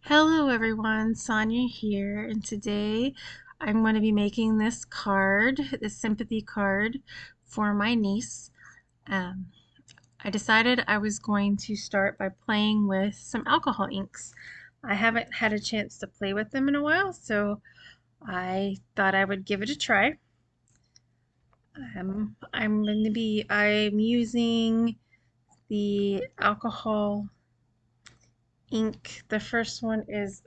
Hello everyone, Sonia here, and today I'm going to be making this card, this sympathy card for my niece. Um, I decided I was going to start by playing with some alcohol inks. I haven't had a chance to play with them in a while, so I thought I would give it a try. I'm using the alcohol ink. The first one is,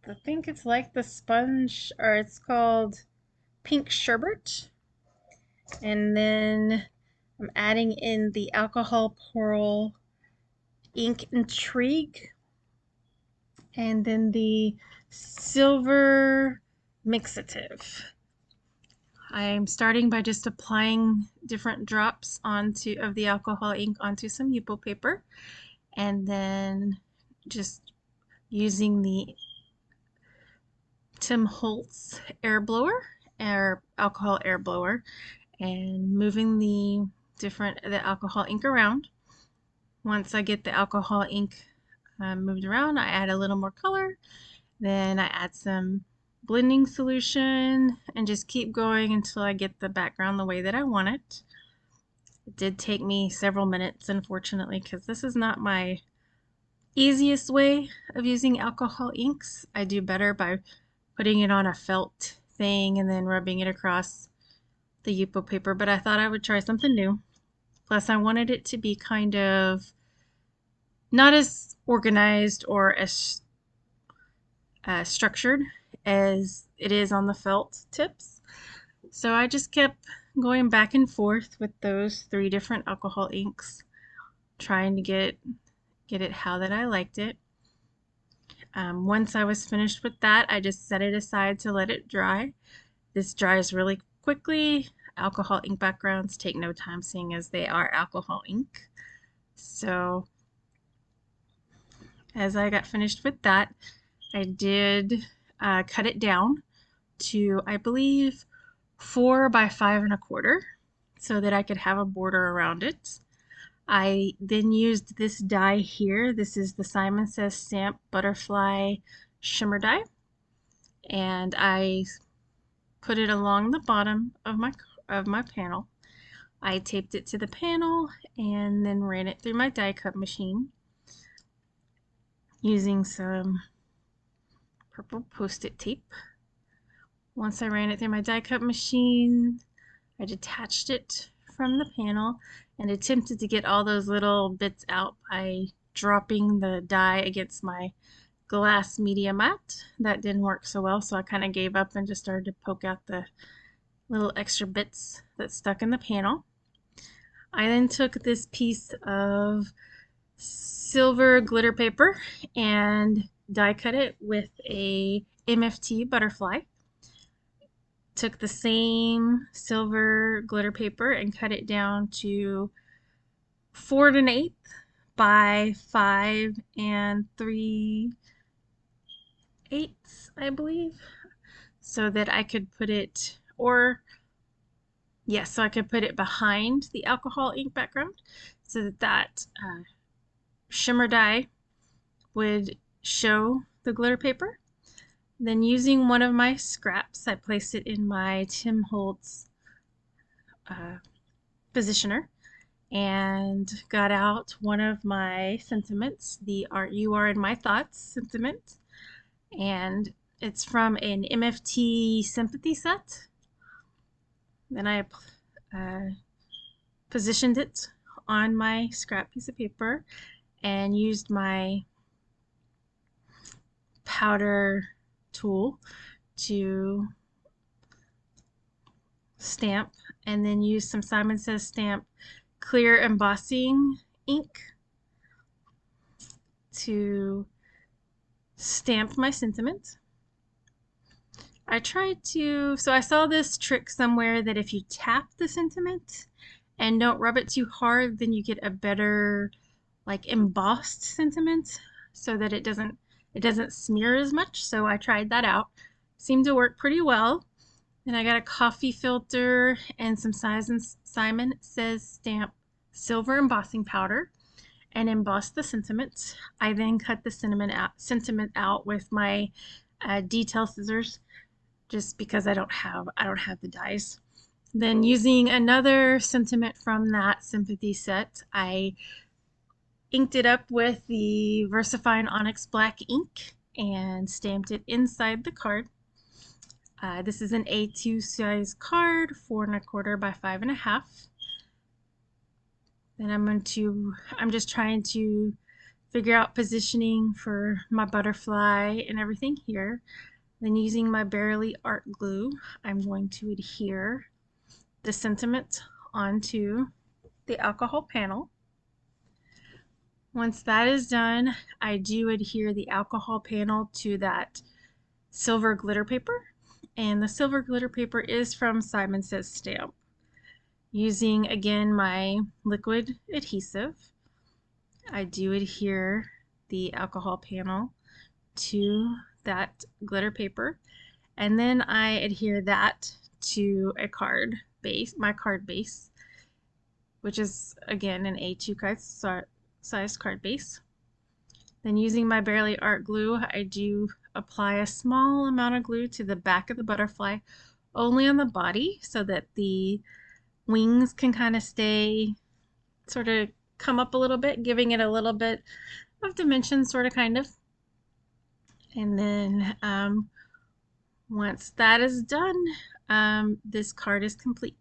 I think it's like the sponge, or it's called Pink Sherbet. And then I'm adding in the alcohol pearl ink Intrigue. And then the silver mixative. I'm starting by just applying different drops of the alcohol ink onto some Yupo paper, and then just using the Tim Holtz alcohol air blower, and moving the alcohol ink around. Once I get the alcohol ink moved around, I add a little more color. Then I add some blending solution and just keep going until I get the background the way that I want it. It did take me several minutes, unfortunately, because this is not my easiest way of using alcohol inks. I do better by putting it on a felt thing and then rubbing it across the Yupo paper, but I thought I would try something new. Plus, I wanted it to be kind of not as organized or as structured as it is on the felt tips. So I just kept going back and forth with those three different alcohol inks, trying to get it how that I liked it. Once I was finished with that, I just set it aside to let it dry. This dries really quickly. Alcohol ink backgrounds take no time, seeing as they are alcohol ink. So as I got finished with that, I did cut it down to, I believe, 4 by 5 1/4, so that I could have a border around it. I then used this die here. This is the Simon Says Stamp Butterfly Shimmer die, and I put it along the bottom of my panel. I taped it to the panel and then ran it through my die cut machine using some purple post-it tape. Once I ran it through my die cut machine, I detached it from the panel and attempted to get all those little bits out by dropping the die against my glass media mat. That didn't work so well, so I kind of gave up and just started to poke out the little extra bits that stuck in the panel. I then took this piece of silver glitter paper and die cut it with a MFT butterfly. Took the same silver glitter paper and cut it down to 4 1/8 by 5 3/8, I believe, so that I could put it, so I could put it behind the alcohol ink background, so that shimmer die would show the glitter paper. Then, using one of my scraps, I placed it in my Tim Holtz positioner and got out one of my sentiments, the Art You Are in My Thoughts sentiment, and it's from an MFT Sympathy set. Then I positioned it on my scrap piece of paper and used my powder tool to stamp, and then use some Simon Says Stamp clear embossing ink to stamp my sentiment. So I saw this trick somewhere that if you tap the sentiment and don't rub it too hard, then you get a better, like, embossed sentiment, so that it doesn't smear as much. So I tried that out. Seemed to work pretty well. Then I got a coffee filter and some Simon Says Stamp silver embossing powder, and emboss the sentiment. I then cut the sentiment out with my detail scissors, just because I don't have the dies. Then using another sentiment from that Sympathy set, I inked it up with the VersaFine Onyx Black ink and stamped it inside the card. This is an A2 size card, 4¼ by 5½. Then I'm just trying to figure out positioning for my butterfly and everything here. Then using my Barely Art glue, I'm going to adhere the sentiment onto the alcohol panel. Once that is done, I do adhere the alcohol panel to that silver glitter paper. And the silver glitter paper is from Simon Says Stamp. Using, again, my liquid adhesive, I do adhere the alcohol panel to that glitter paper. And then I adhere that to a card base, my card base, which is, again, an A2 size card base. Then using my Barely Art glue, I do apply a small amount of glue to the back of the butterfly, only on the body, so that the wings can kind of stay, sort of come up a little bit, giving it a little bit of dimension, sort of, kind of. And then once that is done, this card is complete.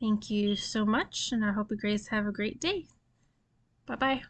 Thank you so much, and I hope you guys have a great day. Bye-bye.